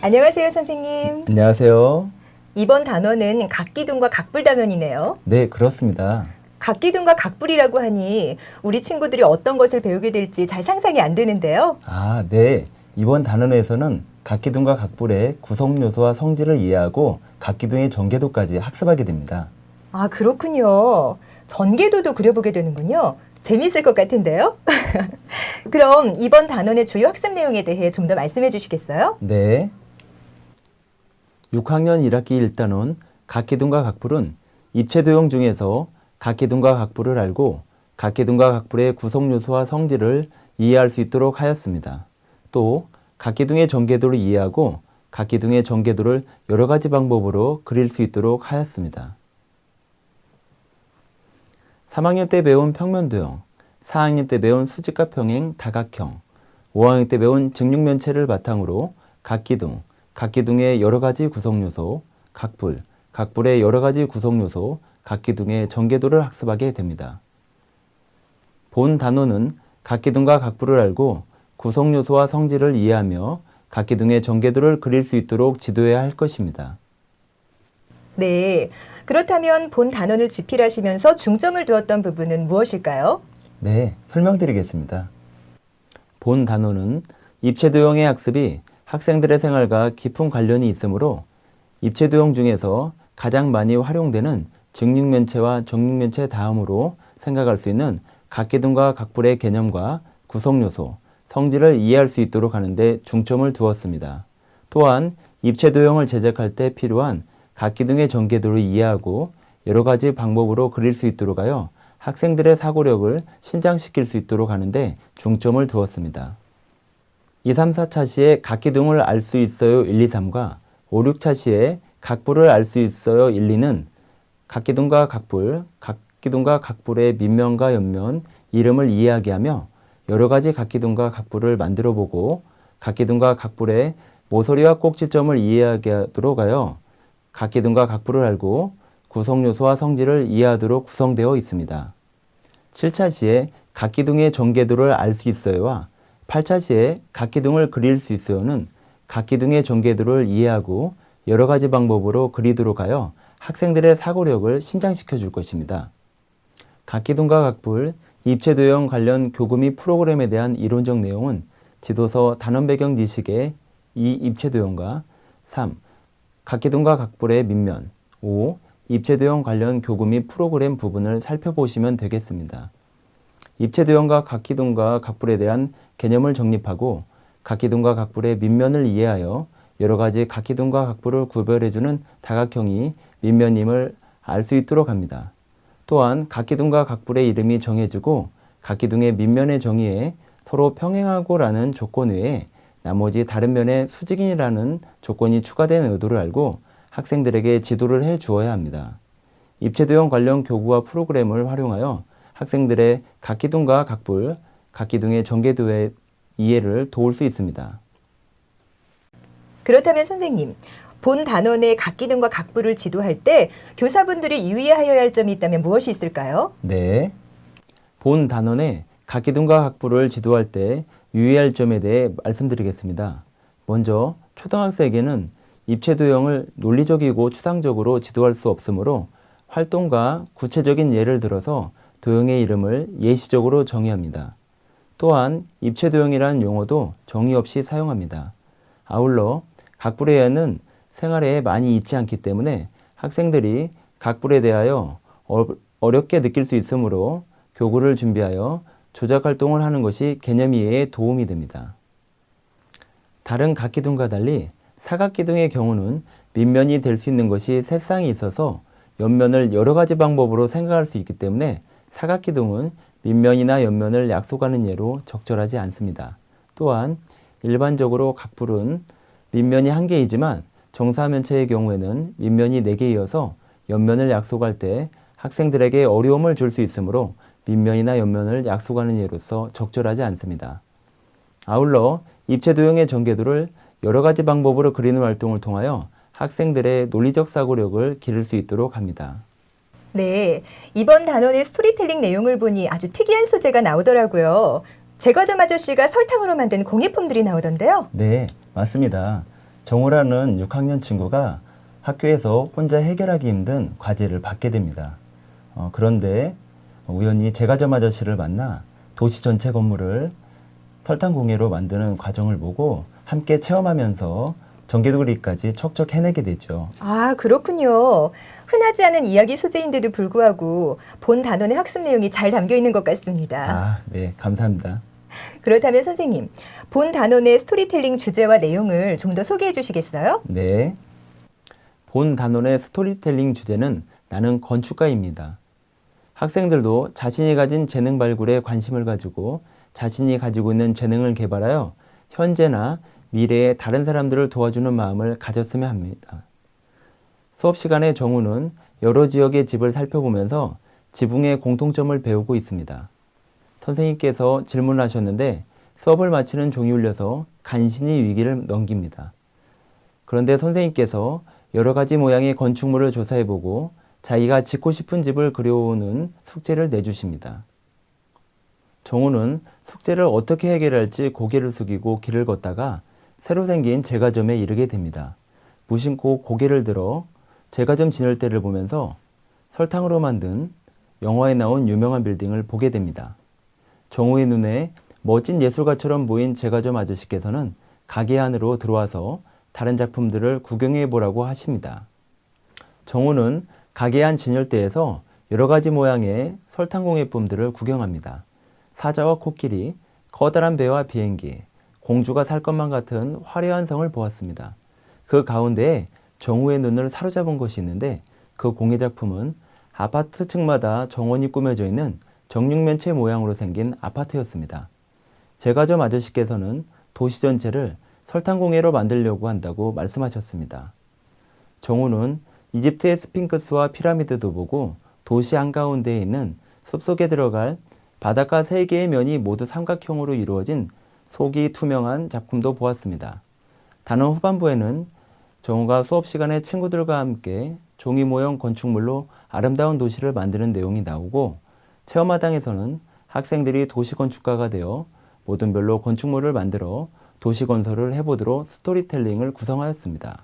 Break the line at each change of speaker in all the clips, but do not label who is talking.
안녕하세요, 선생님.
안녕하세요.
이번 단어는 각기둥과 각불 단원이네요.
네, 그렇습니다.
각기둥과 각불이라고 하니 우리 친구들이 어떤 것을 배우게 될지 잘 상상이 안 되는데요.
네. 이번 단원에서는 각기둥과 각불의 구성 요소와 성질을 이해하고 각기둥의 전개도까지 학습하게 됩니다.
아, 그렇군요. 전개도도 그려보게 되는군요. 재미있을 것 같은데요. 그럼 이번 단원의 주요 학습 내용에 대해 좀 더 말씀해 주시겠어요?
네. 6학년 1학기 1단원 각기둥과 각불은 입체도형 중에서 각기둥과 각불을 알고 각기둥과 각불의 구성 요소와 성질을 이해할 수 있도록 하였습니다. 또 각기둥의 전개도를 이해하고 각기둥의 전개도를 여러 가지 방법으로 그릴 수 있도록 하였습니다. 3학년 때 배운 평면도형, 4학년 때 배운 수직과 평행 다각형, 5학년 때 배운 직육면체를 바탕으로 각기둥, 각기둥의 여러 가지 구성 요소, 각불, 각불의 여러 가지 구성 요소, 각기둥의 전개도를 학습하게 됩니다. 본 단원은 각기둥과 각불을 알고 구성 요소와 성질을 이해하며 각기둥의 전개도를 그릴 수 있도록 지도해야 할 것입니다.
네. 그렇다면 본 단원을 집필하시면서 중점을 두었던 부분은 무엇일까요?
네, 설명드리겠습니다. 본 단원은 입체도형의 학습이 학생들의 생활과 깊은 관련이 있으므로 입체도형 중에서 가장 많이 활용되는 직육면체와 정육면체 다음으로 생각할 수 있는 각기둥과 각불의 개념과 구성요소, 성질을 이해할 수 있도록 하는 데 중점을 두었습니다. 또한 입체도형을 제작할 때 필요한 각기둥의 전개도를 이해하고 여러 가지 방법으로 그릴 수 있도록 하여 학생들의 사고력을 신장시킬 수 있도록 하는데 중점을 두었습니다. 2, 3, 4차 시에 각기둥을 알 수 있어요 1, 2, 3과 5, 6차 시에 각불을 알 수 있어요 1, 2는 각기둥과 각불, 각기둥과 각불의 밑면과 옆면, 이름을 이해하게 하며 여러 가지 각기둥과 각불을 만들어 보고 각기둥과 각불의 모서리와 꼭지점을 이해하게 하도록 하여 각기둥과 각불을 알고 구성요소와 성질을 이해하도록 구성되어 있습니다. 7차 시에 각기둥의 전개도를 알 수 있어요와 8차 시에 각기둥을 그릴 수 있어요는 각기둥의 전개도를 이해하고 여러 가지 방법으로 그리도록 하여 학생들의 사고력을 신장시켜 줄 것입니다. 각기둥과 각불, 입체도형 관련 교구 및 프로그램에 대한 이론적 내용은 지도서 단원 배경 지식의 2. 입체도형과 3. 각기둥과 각불의 밑면, 5. 입체도형 관련 교구 및 프로그램 부분을 살펴보시면 되겠습니다. 입체도형과 각기둥과 각불에 대한 개념을 정립하고 각기둥과 각불의 밑면을 이해하여 여러 가지 각기둥과 각불을 구별해주는 다각형이 밑면임을 알 수 있도록 합니다. 또한 각기둥과 각불의 이름이 정해지고 각기둥의 밑면의 정의에 서로 평행하고라는 조건 외에 나머지 다른 면에 수직인이라는 조건이 추가된 의도를 알고 학생들에게 지도를 해 주어야 합니다. 입체도형 관련 교구와 프로그램을 활용하여 학생들의 각기둥과 각불, 각기둥의 전개도의 이해를 도울 수 있습니다.
그렇다면 선생님, 본 단원의 각기둥과 각불을 지도할 때 교사분들이 유의하여야 할 점이 있다면 무엇이 있을까요?
네. 본 단원의 각기둥과 각불을 지도할 때 유의할 점에 대해 말씀드리겠습니다. 먼저 초등학생에게는 입체도형을 논리적이고 추상적으로 지도할 수 없으므로 활동과 구체적인 예를 들어서 도형의 이름을 예시적으로 정의합니다. 또한 입체도형이라는 용어도 정의 없이 사용합니다. 아울러 각불의 예는 생활에 많이 있지 않기 때문에 학생들이 각불에 대하여 어렵게 느낄 수 있으므로 교구를 준비하여 조작 활동을 하는 것이 개념 이해에 도움이 됩니다. 다른 각기둥과 달리 사각기둥의 경우는 밑면이 될 수 있는 것이 세 쌍이 있어서 옆면을 여러 가지 방법으로 생각할 수 있기 때문에 사각기둥은 밑면이나 옆면을 약속하는 예로 적절하지 않습니다. 또한 일반적으로 각불은 밑면이 한 개이지만 정사면체의 경우에는 밑면이 4개이어서 옆면을 약속할 때 학생들에게 어려움을 줄 수 있으므로 밑면이나 옆면을 약속하는 예로서 적절하지 않습니다. 아울러 입체도형의 전개도를 여러 가지 방법으로 그리는 활동을 통하여 학생들의 논리적 사고력을 기를 수 있도록 합니다.
네, 이번 단원의 스토리텔링 내용을 보니 아주 특이한 소재가 나오더라고요. 제과점 아저씨가 설탕으로 만든 공예품들이 나오던데요.
네, 맞습니다. 정우라는 6학년 친구가 학교에서 혼자 해결하기 힘든 과제를 받게 됩니다. 그런데 우연히 제과점 아저씨를 만나 도시 전체 건물을 설탕공예로 만드는 과정을 보고 함께 체험하면서 전개도리까지 척척 해내게 되죠.
아, 그렇군요. 흔하지 않은 이야기 소재인데도 불구하고 본 단원의 학습 내용이 잘 담겨 있는 것 같습니다.
아, 네, 감사합니다.
그렇다면 선생님, 본 단원의 스토리텔링 주제와 내용을 좀 더 소개해 주시겠어요?
네. 본 단원의 스토리텔링 주제는 나는 건축가입니다. 학생들도 자신이 가진 재능 발굴에 관심을 가지고 자신이 가지고 있는 재능을 개발하여 현재나 미래에 다른 사람들을 도와주는 마음을 가졌으면 합니다. 수업 시간에 정우는 여러 지역의 집을 살펴보면서 지붕의 공통점을 배우고 있습니다. 선생님께서 질문하셨는데 수업을 마치는 종이 울려서 간신히 위기를 넘깁니다. 그런데 선생님께서 여러 가지 모양의 건축물을 조사해보고 자기가 짓고 싶은 집을 그려오는 숙제를 내주십니다. 정우는 숙제를 어떻게 해결할지 고개를 숙이고 길을 걷다가 새로 생긴 제과점에 이르게 됩니다. 무심코 고개를 들어 제과점 진열대를 보면서 설탕으로 만든 영화에 나온 유명한 빌딩을 보게 됩니다. 정우의 눈에 멋진 예술가처럼 보인 제과점 아저씨께서는 가게 안으로 들어와서 다른 작품들을 구경해 보라고 하십니다. 정우는 가게 안 진열대에서 여러 가지 모양의 설탕공예품들을 구경합니다. 사자와 코끼리, 커다란 배와 비행기, 공주가 살 것만 같은 화려한 성을 보았습니다. 그 가운데에 정우의 눈을 사로잡은 것이 있는데 그 공예 작품은 아파트 층마다 정원이 꾸며져 있는 정육면체 모양으로 생긴 아파트였습니다. 제과점 아저씨께서는 도시 전체를 설탕공예로 만들려고 한다고 말씀하셨습니다. 정우는 이집트의 스핑크스와 피라미드도 보고 도시 한가운데에 있는 숲속에 들어갈 바닷가 3개의 면이 모두 삼각형으로 이루어진 속이 투명한 작품도 보았습니다. 단원 후반부에는 정우가 수업 시간에 친구들과 함께 종이 모형 건축물로 아름다운 도시를 만드는 내용이 나오고 체험마당에서는 학생들이 도시건축가가 되어 모든 별로 건축물을 만들어 도시건설을 해보도록 스토리텔링을 구성하였습니다.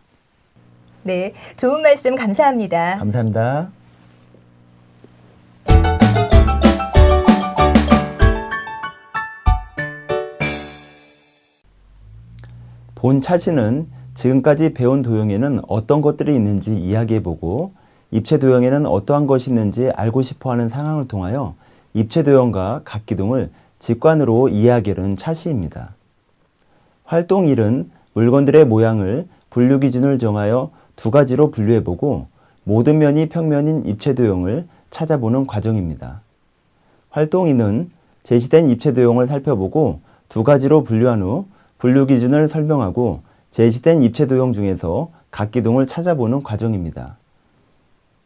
네, 좋은 말씀 감사합니다.
감사합니다. 본 차시는 지금까지 배운 도형에는 어떤 것들이 있는지 이야기해보고 입체 도형에는 어떠한 것이 있는지 알고 싶어하는 상황을 통하여 입체 도형과 각기둥을 직관으로 이해하려는 차시입니다. 활동 1은 물건들의 모양을 분류 기준을 정하여 2가지로 분류해보고 모든 면이 평면인 입체 도형을 찾아보는 과정입니다. 활동 2는 제시된 입체 도형을 살펴보고 2가지로 분류한 후 분류 기준을 설명하고 제시된 입체 도형 중에서 각기둥을 찾아보는 과정입니다.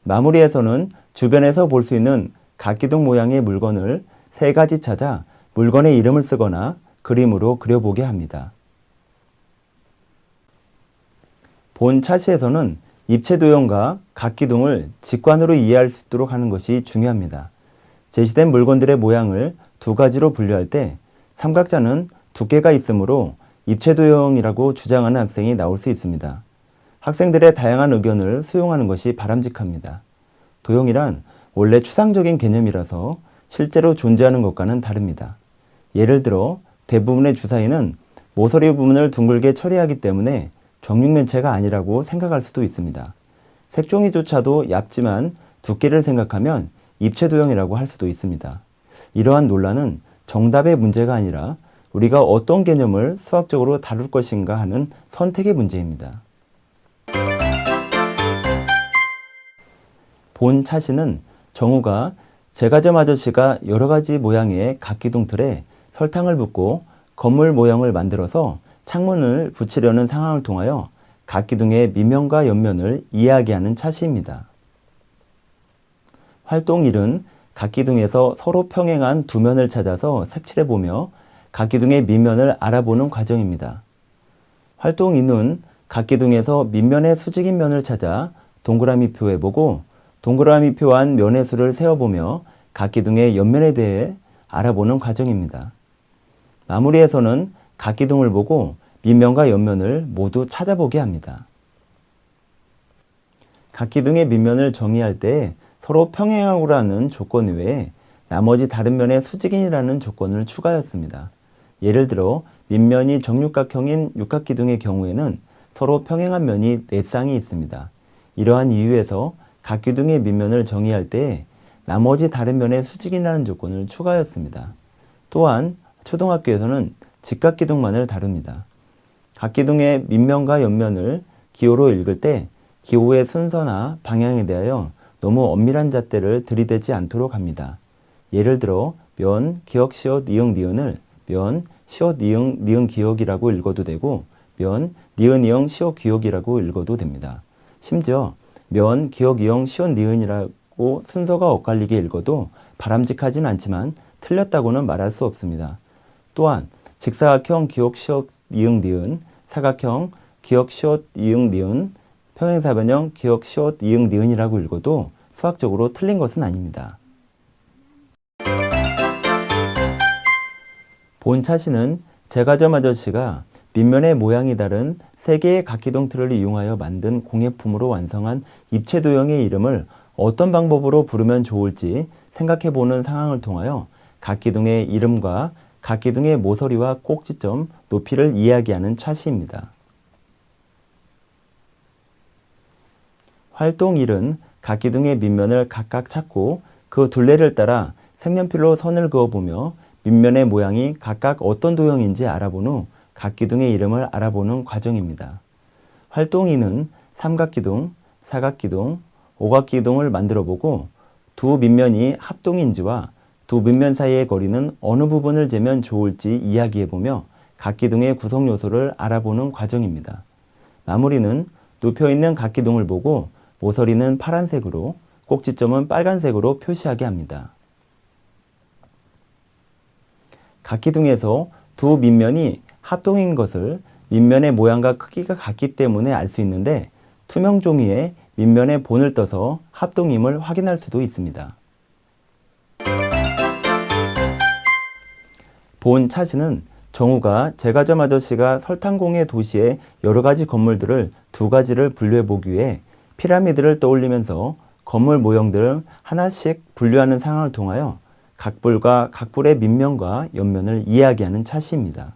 마무리에서는 주변에서 볼 수 있는 각기둥 모양의 물건을 3가지 찾아 물건의 이름을 쓰거나 그림으로 그려보게 합니다. 본 차시에서는 입체 도형과 각기둥을 직관으로 이해할 수 있도록 하는 것이 중요합니다. 제시된 물건들의 모양을 2가지로 분류할 때 삼각자는 두께가 있으므로 입체 도형이라고 주장하는 학생이 나올 수 있습니다. 학생들의 다양한 의견을 수용하는 것이 바람직합니다. 도형이란 원래 추상적인 개념이라서 실제로 존재하는 것과는 다릅니다. 예를 들어 대부분의 주사위는 모서리 부분을 둥글게 처리하기 때문에 정육면체가 아니라고 생각할 수도 있습니다. 색종이조차도 얇지만 두께를 생각하면 입체 도형이라고 할 수도 있습니다. 이러한 논란은 정답의 문제가 아니라 우리가 어떤 개념을 수학적으로 다룰 것인가 하는 선택의 문제입니다. 본 차시는 정우가 제과점 아저씨가 여러 가지 모양의 각기둥 틀에 설탕을 붓고 건물 모형을 만들어서 창문을 붙이려는 상황을 통하여 각기둥의 밑면과 옆면을 이야기하는 차시입니다. 활동 1은 각기둥에서 서로 평행한 두 면을 찾아서 색칠해보며 각기둥의 밑면을 알아보는 과정입니다. 활동 2는 각기둥에서 밑면의 수직인 면을 찾아 동그라미표 해보고 동그라미표 안 면의 수를 세어보며 각기둥의 옆면에 대해 알아보는 과정입니다. 마무리에서는 각기둥을 보고 밑면과 옆면을 모두 찾아보게 합니다. 각 기둥의 밑면을 정의할 때 서로 평행하고라는 조건 외에 나머지 다른 면의 수직인이라는 조건을 추가하였습니다. 예를 들어 밑면이 정육각형인 육각기둥의 경우에는 서로 평행한 면이 4쌍이 있습니다. 이러한 이유에서 각 기둥의 밑면을 정의할 때 나머지 다른 면의 수직이라는 조건을 추가하였습니다. 또한 초등학교에서는 직각기둥만을 다룹니다. 각 기둥의 밑면과 옆면을 기호로 읽을 때 기호의 순서나 방향에 대하여 너무 엄밀한 잣대를 들이대지 않도록 합니다. 예를 들어 면, 기역, 시옷, 이응, 니은을 면, 시옷, 이응, 니은, 기역이라고 읽어도 되고 면, 니은, 이응, 시옷, 기역이라고 읽어도 됩니다. 심지어 면, 기역, 이응, 시옷, 니은이라고 순서가 엇갈리게 읽어도 바람직하진 않지만 틀렸다고는 말할 수 없습니다. 또한 직사각형 기역, 시옷, 이응, 니은, 사각형 기역, 시옷, 이응, 니은, 평행사변형 기역, 시옷, 이응, 니은이라고 읽어도 수학적으로 틀린 것은 아닙니다. 본 차시는 제과점 아저씨가 밑면의 모양이 다른 3개의 각기둥 틀을 이용하여 만든 공예품으로 완성한 입체도형의 이름을 어떤 방법으로 부르면 좋을지 생각해보는 상황을 통하여 각기둥의 이름과 각기둥의 모서리와 꼭지점, 높이를 이야기하는 차시입니다. 활동 1은 각기둥의 밑면을 각각 찾고 그 둘레를 따라 색연필로 선을 그어보며 밑면의 모양이 각각 어떤 도형인지 알아본 후 각기둥의 이름을 알아보는 과정입니다. 활동 2는 삼각기둥, 사각기둥, 오각기둥을 만들어보고 두 밑면이 합동인지와 두 밑면 사이의 거리는 어느 부분을 재면 좋을지 이야기해보며 각기둥의 구성 요소를 알아보는 과정입니다. 마무리는 눕혀있는 각기둥을 보고 모서리는 파란색으로, 꼭지점은 빨간색으로 표시하게 합니다. 각기둥에서 두 밑면이 합동인 것을 밑면의 모양과 크기가 같기 때문에 알 수 있는데 투명 종이에 밑면의 본을 떠서 합동임을 확인할 수도 있습니다. 본 차시는 정우가 제과점 아저씨가 설탕공예 도시의 여러 가지 건물들을 두 가지를 분류해 보기 위해 피라미드를 떠올리면서 건물 모형들을 하나씩 분류하는 상황을 통하여 각불과 각불의 밑면과 옆면을 이야기하는 차시입니다.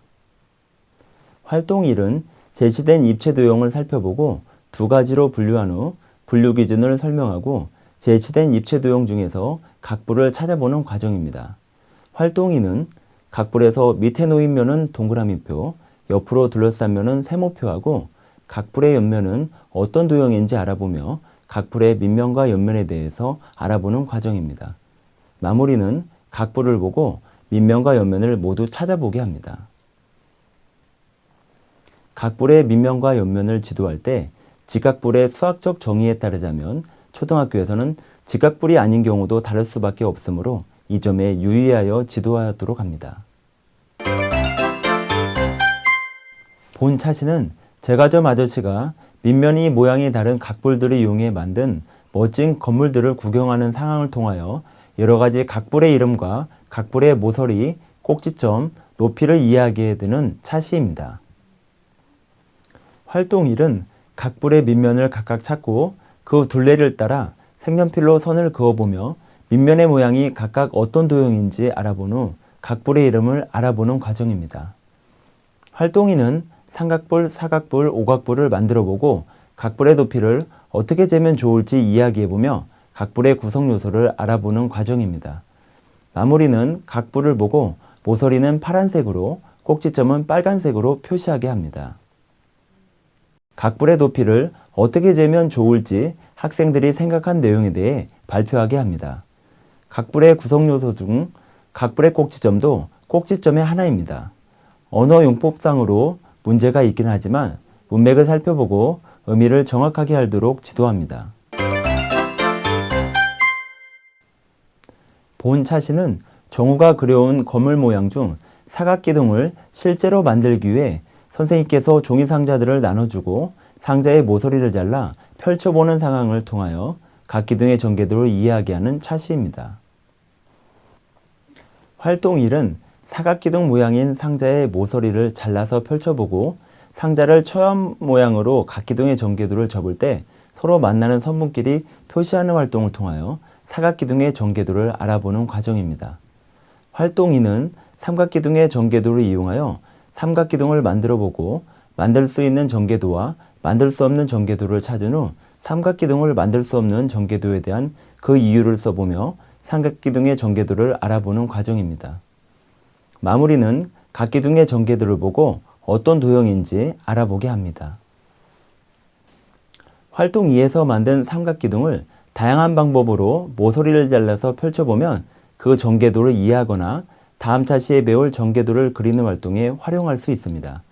활동 1은 제시된 입체도형을 살펴보고 두 가지로 분류한 후 분류 기준을 설명하고 제시된 입체도형 중에서 각불을 찾아보는 과정입니다. 활동 2는 각불에서 밑에 놓인 면은 동그라미표, 옆으로 둘러싼 면은 세모표하고 각불의 옆면은 어떤 도형인지 알아보며 각불의 밑면과 옆면에 대해서 알아보는 과정입니다. 마무리는 각불을 보고 밑면과 옆면을 모두 찾아보게 합니다. 각불의 밑면과 옆면을 지도할 때 직각불의 수학적 정의에 따르자면 초등학교에서는 직각불이 아닌 경우도 다를 수밖에 없으므로 이 점에 유의하여 지도하도록 합니다. 본 차시는 제과점 아저씨가 밑면이 모양이 다른 각불들을 이용해 만든 멋진 건물들을 구경하는 상황을 통하여 여러 가지 각불의 이름과 각불의 모서리, 꼭지점, 높이를 이야기해 드는 차시입니다. 활동 1은 각불의 밑면을 각각 찾고 그 둘레를 따라 색연필로 선을 그어보며 밑면의 모양이 각각 어떤 도형인지 알아본 후 각불의 이름을 알아보는 과정입니다. 활동 2는 삼각불, 사각불, 오각불을 만들어보고 각불의 높이를 어떻게 재면 좋을지 이야기해보며 각불의 구성 요소를 알아보는 과정입니다. 마무리는 각불을 보고 모서리는 파란색으로, 꼭지점은 빨간색으로 표시하게 합니다. 각불의 높이를 어떻게 재면 좋을지 학생들이 생각한 내용에 대해 발표하게 합니다. 각불의 구성 요소 중 각불의 꼭지점도 꼭지점의 하나입니다. 언어 용법상으로 문제가 있긴 하지만 문맥을 살펴보고 의미를 정확하게 알도록 지도합니다. 본 차시는 정우가 그려온 건물 모양 중 사각기둥을 실제로 만들기 위해 선생님께서 종이 상자들을 나눠주고 상자의 모서리를 잘라 펼쳐보는 상황을 통하여 각 기둥의 전개도를 이야기하는 차시입니다. 활동 1은 사각기둥 모양인 상자의 모서리를 잘라서 펼쳐보고 상자를 처형 모양으로 각 기둥의 전개도를 접을 때 서로 만나는 선분끼리 표시하는 활동을 통하여 사각기둥의 전개도를 알아보는 과정입니다. 활동 2는 삼각기둥의 전개도를 이용하여 삼각기둥을 만들어 보고 만들 수 있는 전개도와 만들 수 없는 전개도를 찾은 후 삼각기둥을 만들 수 없는 전개도에 대한 그 이유를 써보며 삼각기둥의 전개도를 알아보는 과정입니다. 마무리는 각 기둥의 전개도를 보고 어떤 도형인지 알아보게 합니다. 활동 2에서 만든 삼각기둥을 다양한 방법으로 모서리를 잘라서 펼쳐보면 그 전개도를 이해하거나 다음 차시에 배울 전개도를 그리는 활동에 활용할 수 있습니다.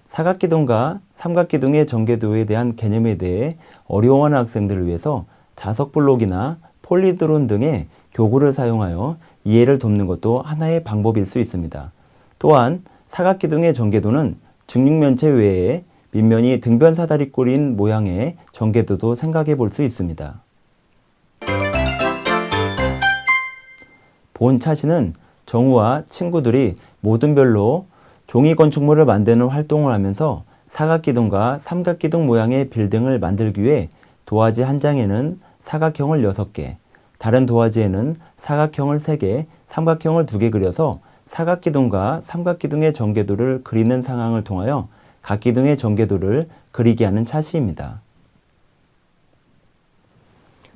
사각기둥과 삼각기둥의 전개도에 대한 개념에 대해 어려워하는 학생들을 위해서 자석 블록이나 폴리드론 등의 교구를 사용하여 이해를 돕는 것도 하나의 방법일 수 있습니다. 또한 사각기둥의 전개도는 직육면체 외에 밑면이 등변 사다리꼴인 모양의 전개도도 생각해 볼 수 있습니다. 본 차시는 정우와 친구들이 모든 별로 종이 건축물을 만드는 활동을 하면서 사각기둥과 삼각기둥 모양의 빌딩을 만들기 위해 도화지 한 장에는 사각형을 6개, 다른 도화지에는 사각형을 3개, 삼각형을 2개 그려서 사각기둥과 삼각기둥의 전개도를 그리는 상황을 통하여 각 기둥의 전개도를 그리게 하는 차시입니다.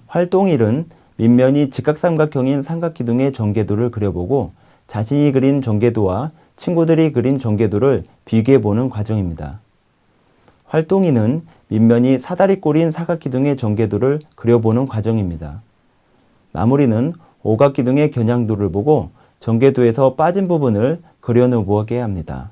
활동 1은 밑면이 직각삼각형인 삼각기둥의 전개도를 그려보고 자신이 그린 전개도와 친구들이 그린 전개도를 비교해보는 과정입니다. 활동 2는 밑면이 사다리꼴인 사각기둥의 전개도를 그려보는 과정입니다. 마무리는 오각기둥의 겨냥도를 보고 전개도에서 빠진 부분을 그려놓게 합니다.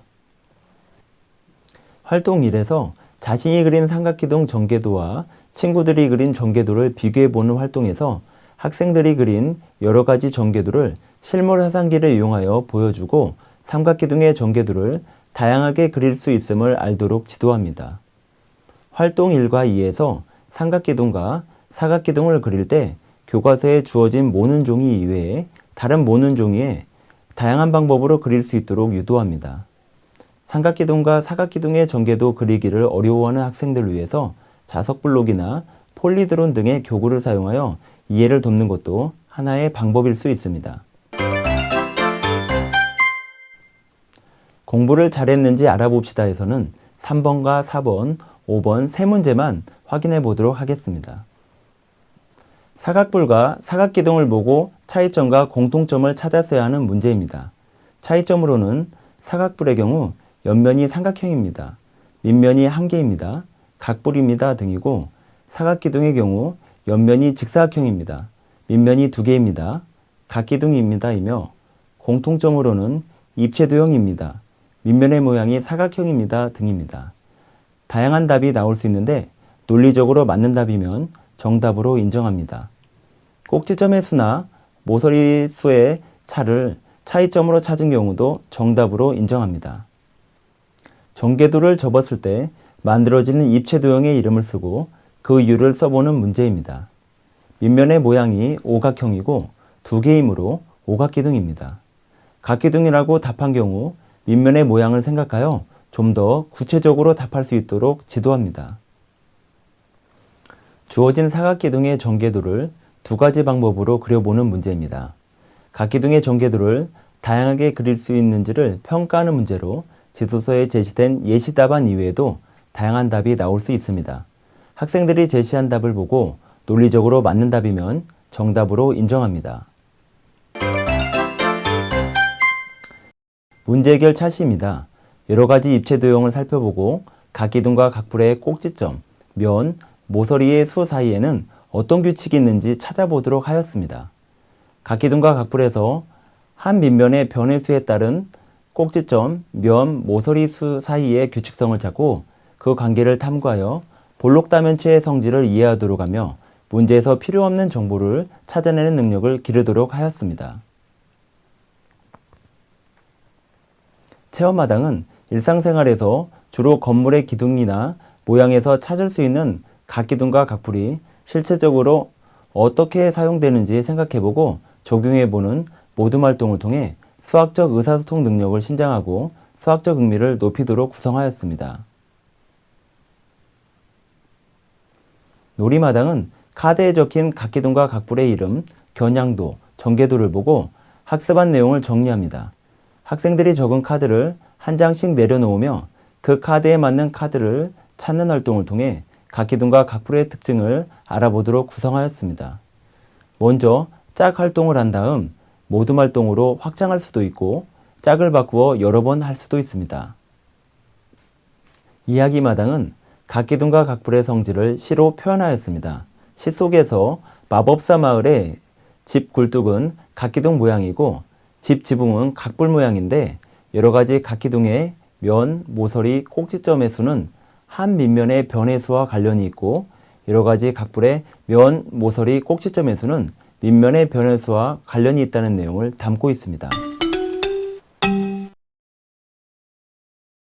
활동 1에서 자신이 그린 삼각기둥 전개도와 친구들이 그린 전개도를 비교해보는 활동에서 학생들이 그린 여러 가지 전개도를 실물 화상기를 이용하여 보여주고 삼각기둥의 전개도를 다양하게 그릴 수 있음을 알도록 지도합니다. 활동 1과 2에서 삼각기둥과 사각기둥을 그릴 때 교과서에 주어진 모는 종이 이외에 다른 모는 종이에 다양한 방법으로 그릴 수 있도록 유도합니다. 삼각기둥과 사각기둥의 전개도 그리기를 어려워하는 학생들을 위해서 자석 블록이나 폴리드론 등의 교구를 사용하여 이해를 돕는 것도 하나의 방법일 수 있습니다. 공부를 잘했는지 알아봅시다에서는 3번과 4번, 5번 세 문제만 확인해 보도록 하겠습니다. 사각뿔과 사각기둥을 보고 차이점과 공통점을 찾았어야 하는 문제입니다. 차이점으로는 사각뿔의 경우 옆면이 삼각형입니다. 밑면이 한 개입니다. 각뿔입니다 등이고 사각기둥의 경우 옆면이 직사각형입니다. 밑면이 2개입니다. 각기둥입니다 이며 공통점으로는 입체도형입니다. 밑면의 모양이 사각형입니다 등입니다. 다양한 답이 나올 수 있는데 논리적으로 맞는 답이면 정답으로 인정합니다. 꼭지점의 수나 모서리 수의 차를 차이점으로 찾은 경우도 정답으로 인정합니다. 전개도를 접었을 때 만들어지는 입체도형의 이름을 쓰고 그 이유를 써보는 문제입니다. 밑면의 모양이 오각형이고 2개이므로 오각기둥입니다. 각기둥이라고 답한 경우 밑면의 모양을 생각하여 좀 더 구체적으로 답할 수 있도록 지도합니다. 주어진 사각기둥의 전개도를 2가지 방법으로 그려보는 문제입니다. 각기둥의 전개도를 다양하게 그릴 수 있는지를 평가하는 문제로 지도서에 제시된 예시 답안 이외에도 다양한 답이 나올 수 있습니다. 학생들이 제시한 답을 보고 논리적으로 맞는 답이면 정답으로 인정합니다. 문제 해결 차시입니다. 여러 가지 입체 도형을 살펴보고 각기둥과 각뿔의 꼭지점, 면, 모서리의 수 사이에는 어떤 규칙이 있는지 찾아보도록 하였습니다. 각기둥과 각뿔에서 한 밑면의 변의 수에 따른 꼭지점, 면, 모서리 수 사이의 규칙성을 찾고 그 관계를 탐구하여 볼록 다면체의 성질을 이해하도록 하며 문제에서 필요 없는 정보를 찾아내는 능력을 기르도록 하였습니다. 체험마당은 일상생활에서 주로 건물의 기둥이나 모양에서 찾을 수 있는 각기둥과 각뿔이 실체적으로 어떻게 사용되는지 생각해보고 적용해보는 모둠 활동을 통해 수학적 의사소통 능력을 신장하고 수학적 흥미를 높이도록 구성하였습니다. 놀이마당은 카드에 적힌 각기둥과 각불의 이름, 겨냥도, 전개도를 보고 학습한 내용을 정리합니다. 학생들이 적은 카드를 한 장씩 내려놓으며 그 카드에 맞는 카드를 찾는 활동을 통해 각기둥과 각불의 특징을 알아보도록 구성하였습니다. 먼저 짝 활동을 한 다음 모둠 활동으로 확장할 수도 있고 짝을 바꾸어 여러 번 할 수도 있습니다. 이야기마당은 각기둥과 각불의 성질을 시로 표현하였습니다. 시 속에서 마법사 마을의 집 굴뚝은 각기둥 모양이고 집 지붕은 각불 모양인데 여러 가지 각기둥의 면, 모서리, 꼭지점의 수는 한 밑면의 변의 수와 관련이 있고 여러 가지 각불의 면, 모서리, 꼭지점의 수는 밑면의 변의 수와 관련이 있다는 내용을 담고 있습니다.